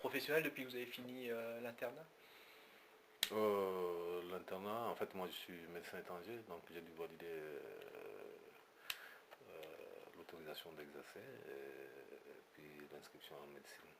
professionnelle depuis que vous avez fini l'internat? L'internat, en fait, moi je suis médecin étranger, donc j'ai dû valider l'autorisation d'exercer et puis l'inscription en médecine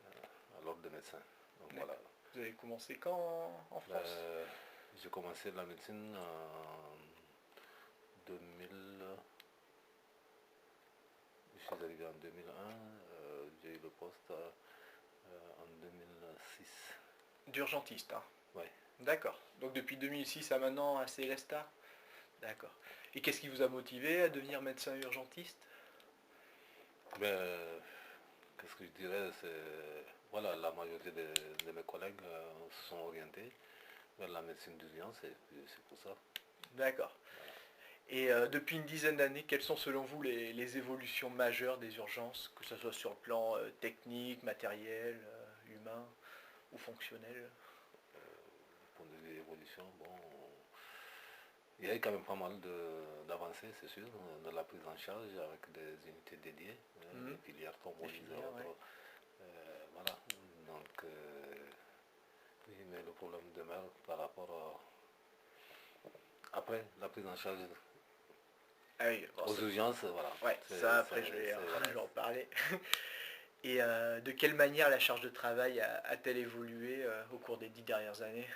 à l'ordre des médecins. Donc voilà. D'accord. Vous avez commencé quand en France? J'ai commencé la médecine en 2000. Je suis arrivé en 2001, j'ai eu le poste en 2006. D'urgentiste, hein. Ouais. D'accord. Donc depuis 2006 à maintenant à Célestat? D'accord. Et qu'est-ce qui vous a motivé à devenir médecin urgentiste? Ben, qu'est-ce que je dirais, c'est voilà, la majorité de mes collègues se sont orientés vers la médecine d'urgence et puis c'est pour ça. D'accord. Voilà. Et depuis une dizaine d'années, quelles sont selon vous les évolutions majeures des urgences, que ce soit sur le plan technique, matériel, humain ou fonctionnel? Du point de vue évolution, bon, il y a eu quand même pas mal d'avancées, c'est sûr, dans la prise en charge avec des unités dédiées, des filières thrombolyseurs, Ouais. voilà. Donc, oui, mais le problème demeure par rapport après la prise en charge Ah oui, bon, aux urgences, voilà. ouais, ça après Voilà. je vais en parler. Et de quelle manière la charge de travail a-t-elle évolué au cours des 10 dernières années?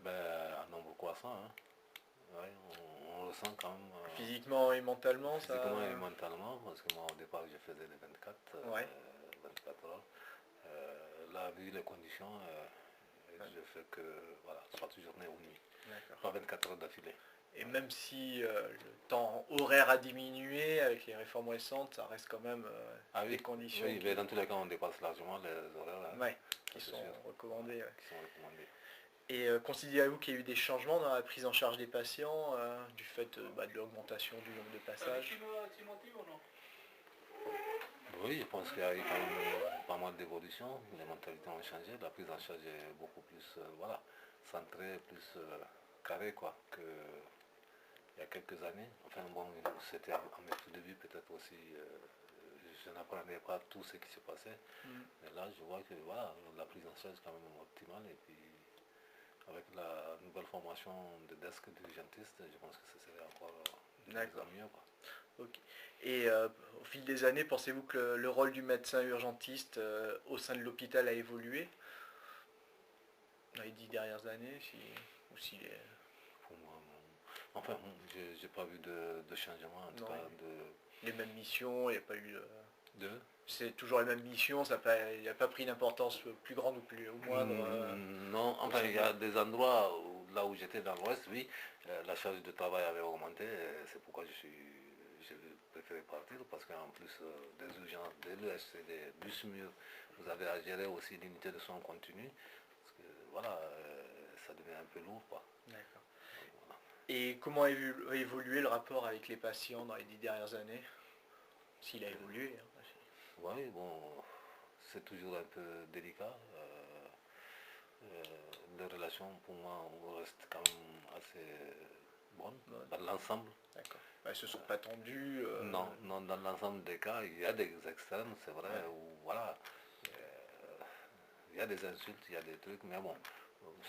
Ben, un nombre croissant, hein. Ouais, on ressent quand même Physiquement et mentalement, ça? physiquement et mentalement, parce que moi au départ je faisais les Ouais. 24 heures. Là, vu les conditions, Ouais. je fais que, voilà, soit journée ou nuit, D'accord. pas 24 heures d'affilée. Et même si le temps horaire a diminué avec les réformes récentes, ça reste quand même Ah des oui, conditions oui, mais dans tous les cas on dépasse largement les horaires, hein, ouais, ça qui c'est sont sûr. Voilà, recommandées. Ouais. qui sont recommandés. Et considérez-vous qu'il y a eu des changements dans la prise en charge des patients du fait de l'augmentation du nombre de passages? Oui, je pense qu'il y a eu quand même pas mal d'évolutions, les mentalités ont changé, la prise en charge est beaucoup plus voilà, centrée, plus carrée quoi, que il y a quelques années. Enfin bon, c'était à mes tout débuts peut-être aussi, je n'apprenais pas tout ce qui se passait, mais là je vois que voilà, la prise en charge est quand même optimale et puis avec la nouvelle formation de desk d'urgentiste, je pense que ce serait encore de mieux en mieux quoi. Okay. Et au fil des années, pensez-vous que le rôle du médecin urgentiste au sein de l'hôpital a évolué dans les 10 dernières années ou s'il est... Pour moi, non. Enfin, j'ai pas vu de changement, en tout cas les mêmes missions, il n'y a pas eu... de... C'est toujours les mêmes missions, il n'a pas pris une importance plus grande ou moindre Non, enfin, il y a des endroits là où j'étais dans l'Ouest, oui, la charge de travail avait augmenté, c'est pourquoi j'ai préféré partir, parce qu'en plus des urgences, des l'USC, des bus mieux, vous avez à gérer aussi l'unité de soins continu, parce que voilà, ça devient un peu lourd, quoi. D'accord. Donc, voilà. Et comment a évolué le rapport avec les patients dans les 10 dernières années? S'il a évolué. Hein. Oui, bon, c'est toujours un peu délicat. Les relations, pour moi, restent quand même assez bonnes dans l'ensemble. D'accord. Elles ne se sont pas tendues. Non, non, dans l'ensemble des cas, il y a des extrêmes, c'est vrai, où voilà, il y a des insultes, il y a des trucs, mais bon,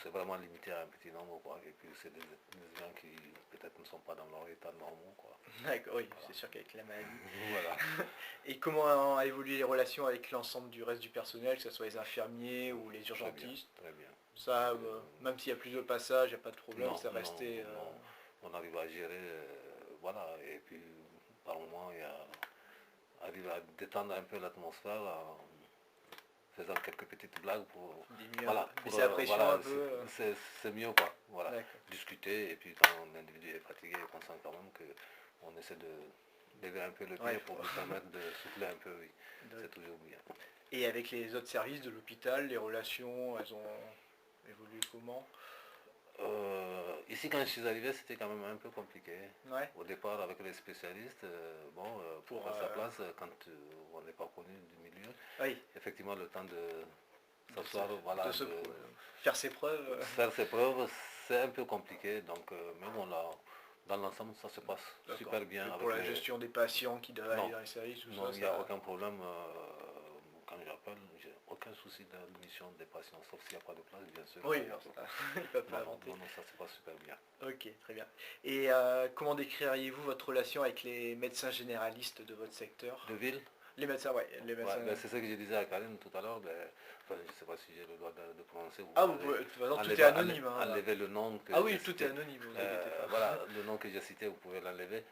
c'est vraiment limité à un petit nombre, quoi. Et puis c'est des gens qui peut-être ne sont pas dans leur état normaux, quoi. D'accord, oui, Voilà. c'est sûr qu'avec la maladie. Voilà. Et comment a évolué les relations avec l'ensemble du reste du personnel, que ce soit les infirmiers ou les urgentistes? Très bien. Ça, même s'il y a plus de passages, il n'y a pas de problème, Non, c'est resté... non, on arrive à gérer, voilà, et puis par moment, arrive à détendre un peu l'atmosphère en faisant quelques petites blagues pour, voilà, pour, baisser la pression voilà, un peu. c'est mieux quoi, voilà, discuter, et puis quand l'individu est fatigué, on sent quand même qu'on essaie de lever un peu le pied pour lui permettre de souffler un peu, oui, c'est toujours bien. Et avec les autres services de l'hôpital, les relations, elles ont évolué comment? Ici, quand je suis arrivé, c'était quand même un peu compliqué. Ouais. Au départ, avec les spécialistes, pour faire sa place, quand on n'est pas connu du milieu, effectivement, le temps de s'asseoir, voilà, de faire ses preuves. Faire ses preuves, c'est un peu compliqué. Donc, mais bon, là, dans l'ensemble, ça se passe super bien. Et pour la gestion des patients qui doivent aller dans les services, non, il n'y a aucun problème. Quand j'appelle, j'ai souci de l'admission des patients, sauf s'il n'y a pas de place, bien sûr. Oui, alors ça, il ne peut pas inventer. Non, ça c'est pas super bien. Ok, très bien. Et comment décririez-vous votre relation avec les médecins généralistes de votre secteur? De ville. Les médecins, ouais, les Ouais, médecins. ben, c'est ce que je disais à Karine tout à l'heure. Ben, enfin, je ne sais pas si j'ai le droit de prononcer. Vous Ah, vous pouvez pouvez, de toute façon, tout enlever, est anonyme. Hein, là. enlever le nom que Ah j'ai oui, tout est cité. anonyme, vous inquiétez pas. Voilà, le nom que j'ai cité, vous pouvez l'enlever.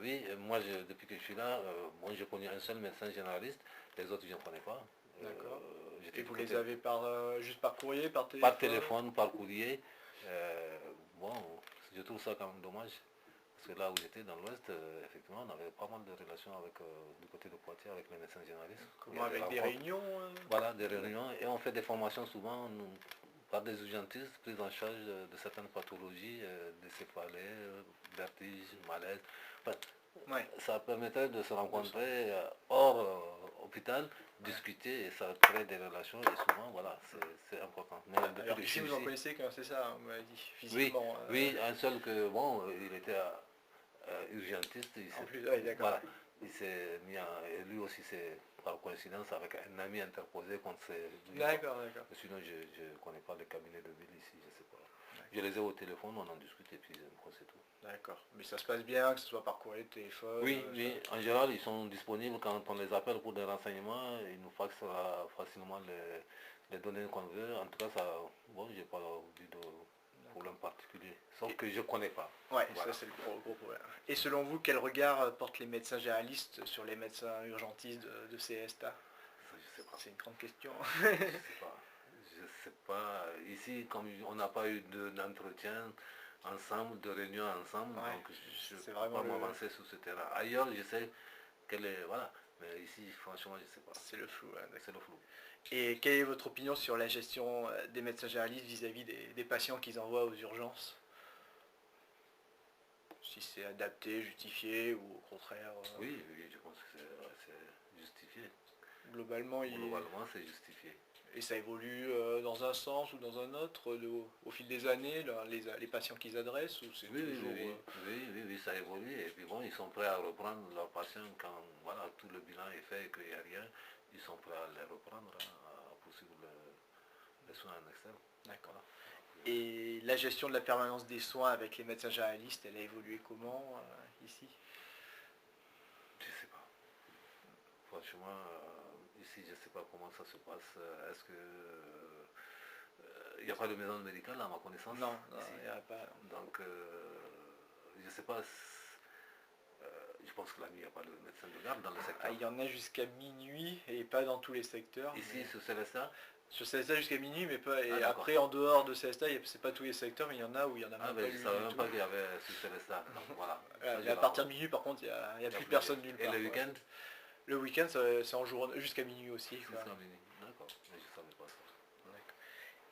Oui, moi, depuis que je suis là, moi, j'ai connu un seul médecin généraliste. Les autres, je ne connais pas. D'accord. J'étais Et du vous les côté avez juste par courrier, par téléphone? par téléphone, par courrier. Bon, je trouve ça quand même dommage. Parce que là où j'étais, dans l'Ouest, effectivement, on avait pas mal de relations avec, du côté de Poitiers avec les médecins généralistes. Comment, avec des réunions Voilà, des réunions. Et on fait des formations souvent par des urgentistes, prise en charge de certaines pathologies, des céphalées, vertiges, malaise. Enfin, Ouais. ça permettait de se rencontrer hors hôpital, discuter et ça crée des relations et souvent, voilà, c'est important. Mais depuis Alors que je ici, suis vous en ici, connaissez quand c'est ça, hein, vous m'avez dit, oui, physiquement. oui, un seul que, bon, il était urgentiste, En plus, ouais, d'accord. voilà, il s'est mis et lui aussi c'est par coïncidence avec un ami interposé contre ses... D'accord, d'accord. Sinon je ne connais pas les cabinets de ville ici, je ne sais pas. Je les ai au téléphone, on en discute et puis c'est tout. D'accord. Mais ça se passe bien, que ce soit par courrier, téléphone. Oui, oui, en général ils sont disponibles quand on les appelle pour des renseignements, ils nous faxent facilement les données qu'on veut. En tout cas, ça, bon, j'ai pas vu de problème particulier, sauf que je ne connais pas. Ouais, Voilà. ça c'est le gros problème. Et selon vous, quel regard portent les médecins généralistes sur les médecins urgentistes de CSTA? Ça, je sais pas. C'est une grande question. Je sais pas. Je sais pas. Ici, comme on n'a pas eu d'entretien ensemble, de réunion ensemble, Ouais, donc je ne c'est peux vraiment pas m'avancer sur ce terrain. Ailleurs, je sais qu'elle est... Voilà. Mais ici, franchement, je ne sais pas. C'est le flou. Hein, C'est le flou. et quelle est votre opinion sur la gestion des médecins généralistes vis-à-vis des patients qu'ils envoient aux urgences? Si c'est adapté, justifié ou au contraire Oui, oui, je pense que c'est justifié. globalement, Globalement, c'est justifié. et ça évolue dans un sens ou dans un autre au fil des années, là, les patients qu'ils adressent, ou c'est Oui, oui, toujours... oui, oui, oui, oui, ça évolue. Et puis bon, ils sont prêts à reprendre leurs patients quand voilà, tout le bilan est fait et qu'il n'y a rien. Ils sont prêts à les reprendre, à poursuivre les soins en externe. D'accord. Et la gestion de la permanence des soins avec les médecins généralistes, elle a évolué comment ici? Je ne sais pas. Franchement, ici, je ne sais pas comment ça se passe. Est-ce que il n'y a pas de maison médicale à ma connaissance? Non, ici. il n'y a pas. Donc, je ne sais pas. Je pense que la nuit, il n'y a pas de médecin de garde dans le secteur. Il y en a jusqu'à minuit et pas dans tous les secteurs. Ici, sur Célestin? Sur CSTA jusqu'à minuit, mais pas. Et Ah, après, en dehors de CSTA, c'est pas tous les secteurs, mais il y en a où il y en a même ben, pas je ne du savais même tout. pas qu'il y avait sur Célestin. Donc voilà. Mais à partir de minuit, par contre, il n'y a plus personne nulle Et part. le week-end? Le week-end, c'est en journée jusqu'à minuit aussi. Jusqu'à minuit. D'accord. Mais je ne savais pas ça.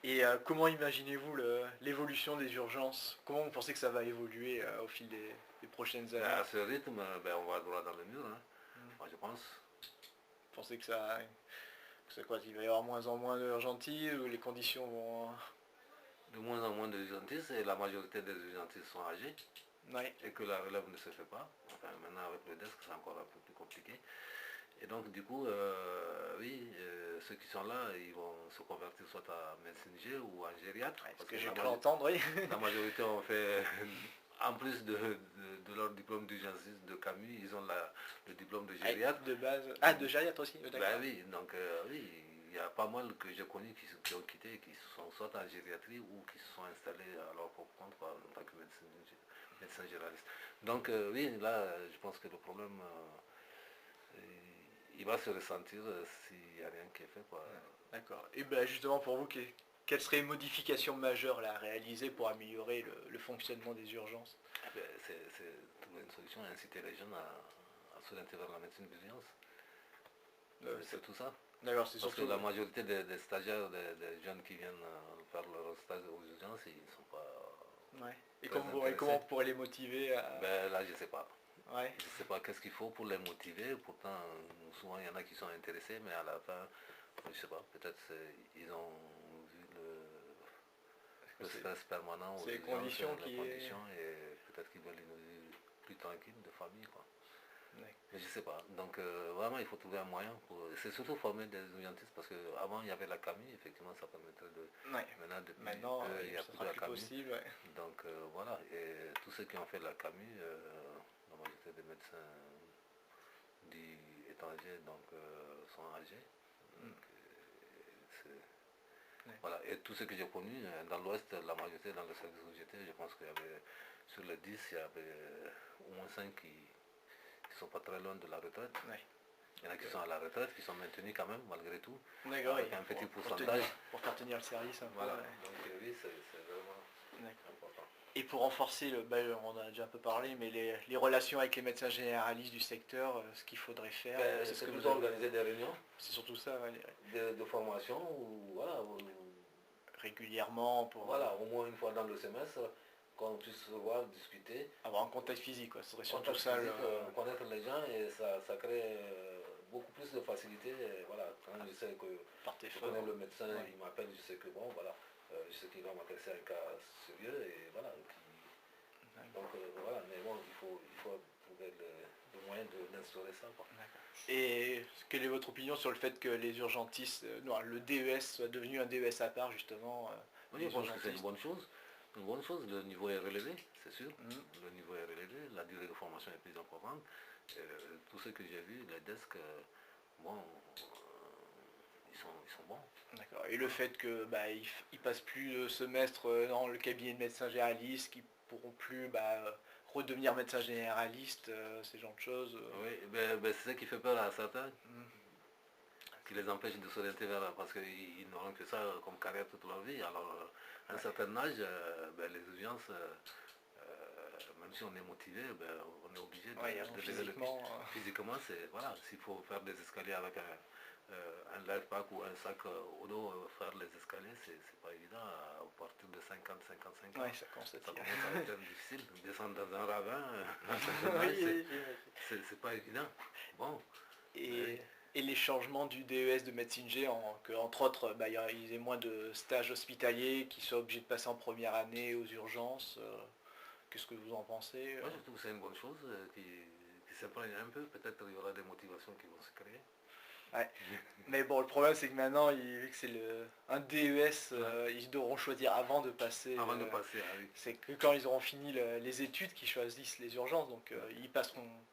Et comment imaginez-vous l'évolution des urgences? Comment vous pensez que ça va évoluer au fil des prochaines années? À ce rythme, ben, on va droit dans le mur. Hein. Moi, je pense. Vous pensez que c'est quoi, qu'il va y avoir moins en moins d'urgentistes ou les conditions vont... De moins en moins d'urgentistes et la majorité des urgentistes sont âgés. Ouais. Et que la relève ne se fait pas. Enfin, maintenant avec le desk, c'est encore un peu plus compliqué. Et donc, du coup, oui, ceux qui sont là, ils vont se convertir soit à médecine G ou en gériatre. Ouais, parce que j'ai pu entendre, oui. La majorité ont fait, en plus de leur diplôme d'urgentiste de Camus, ils ont le diplôme de gériatre. De base. Ah, de gériatre aussi, d'accord. Ben oui, donc oui, il y a pas mal que j'ai connus qui ont quitté, qui sont soit en gériatrie ou qui se sont installés à leur propre compte en tant que médecin généraliste. Donc oui, là, je pense que le problème, il va se ressentir s'il n'y a rien qui est fait. D'accord. Et bien justement pour vous, quelles seraient les modifications majeures là, à réaliser pour améliorer le fonctionnement des urgences? C'est trouver une solution, inciter les jeunes à s'orienter vers la médecine d'urgence. C'est tout ça. D'accord, c'est Parce surtout... que la majorité des stagiaires, des jeunes qui viennent faire leur stage aux urgences, ils ne sont pas... Ouais. Et comment on pourrait les motiver à... Ben là, je ne sais pas. Ouais. Je ne sais pas qu'est-ce qu'il faut pour les motiver. Pourtant, souvent, il y en a qui sont intéressés, mais à la fin, je ne sais pas. Peut-être ils ont vu le stress permanent aux les urgences, conditions et peut-être qu'ils veulent une vie plus tranquille de famille. Quoi. Ouais. Mais je sais pas. Donc vraiment, il faut trouver un moyen pour. C'est surtout former des urgentistes parce qu'avant il y avait la CAMI, effectivement, ça permettrait de. Ouais. Maintenant, depuis Maintenant, peu, il n'y a ça plus sera la plus CAMI. possible. Ouais. Donc voilà. Et tous ceux qui ont fait la CAMI, la majorité des médecins dits étrangers donc, sont âgés. Donc, Ouais. voilà. Et tous ceux que j'ai connus, dans l'Ouest, la majorité dans le service où j'étais, je pense qu'il y avait sur les 10, il y avait au moins 5 qui ne sont pas très loin de la retraite. Ouais. Il y en a qui sont à la retraite, qui sont maintenus quand même, malgré tout, D'accord, avec oui, un petit pour pourcentage. pour faire tenir le service un peu. Voilà, Ouais. donc oui, c'est vraiment important. Et pour renforcer, on en a déjà un peu parlé, mais les relations avec les médecins généralistes du secteur, ce qu'il faudrait faire, C'est ce que plutôt organiser des réunions c'est surtout ça, ouais, de formation, ou voilà, régulièrement pour voilà, au moins une fois dans le semestre, qu'on puisse se voir, discuter. avoir un contact physique, quoi. Ce serait surtout Contact ça. physique, connaître les gens, et ça crée beaucoup plus de facilité. Et voilà, quand je sais que Par je téléphone. connais le médecin, Ouais. il m'appelle, je sais que bon, voilà, je sais qu'il va m'adresser un cas sérieux, et voilà. Donc voilà, mais bon, il faut trouver le moyen d'instaurer ça, quoi. Et quelle est votre opinion sur le fait que les urgentistes, non, le DES soit devenu un DES à part, justement Oui, je pense que c'est une bonne chose. Une bonne chose, le niveau est relevé, c'est sûr. Le niveau est relevé, la durée de formation est plus importante. Tous ceux que j'ai vus, les desks, bon, ils sont bons. D'accord. Et le fait que ils passent plus de semestre dans le cabinet de médecin généraliste, qu'ils pourront plus redevenir médecin généraliste, ces genres de choses. Oui, c'est ça qui fait peur à certains, qui les empêche de s'orienter vers, parce qu'ils n'auront que ça comme carrière toute leur vie. Alors, à un certain âge, les urgences, même si on est motivé, on est obligé de lever le pied. Physiquement, c'est, voilà, s'il faut faire des escaliers avec un life pack ou un sac au dos, faire les escaliers, c'est pas évident. À partir de 50-55 ans, Ouais, ça commence à être difficile. Descendre dans un ravin, c'est pas évident. Bon. Et les changements du DES de médecine G, entre autres, ils aient moins de stages hospitaliers, qu'ils soient obligés de passer en première année aux urgences. Qu'est-ce que vous en pensez Moi, je trouve que c'est une bonne chose qui s'imprègne un peu. Peut-être il y aura des motivations qui vont se créer. Ouais. Mais bon, le problème c'est que maintenant, vu que c'est un DES, ils devront choisir avant de passer. Avant de passer, oui. C'est que quand ils auront fini les études qu'ils choisissent les urgences. Donc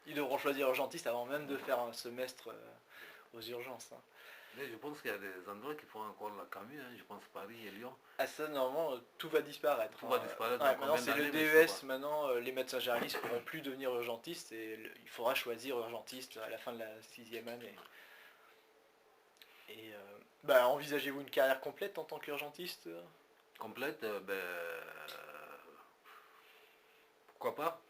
ils devront choisir urgentiste avant même de faire un semestre aux urgences. Hein. Mais je pense qu'il y a des endroits qui font encore la CAMU, je pense Paris et Lyon. Ah ça, normalement, tout va disparaître. Tout va disparaître. Maintenant c'est le DES, maintenant les médecins généralistes ne pourront plus devenir urgentistes et il faudra choisir urgentiste à la fin de la 6e année. Et envisagez-vous une carrière complète en tant qu'urgentiste Complète, pourquoi pas.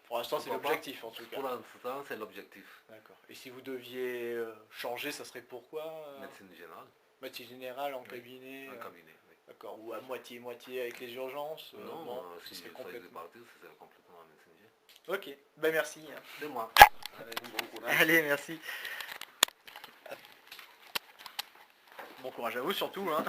Pour l'instant c'est l'objectif en tout cas. Pour l'instant c'est l'objectif. D'accord. Et si vous deviez changer, ça serait pourquoi Médecine générale. Médecine générale en cabinet En cabinet, oui. D'accord. Ou à moitié-moitié avec les urgences Non, si c'est complètement partir, ce serait complètement en médecine générale. Ok, merci. C'est moi. Allez, bon courage. Allez, merci. Bon courage à vous surtout. Hein.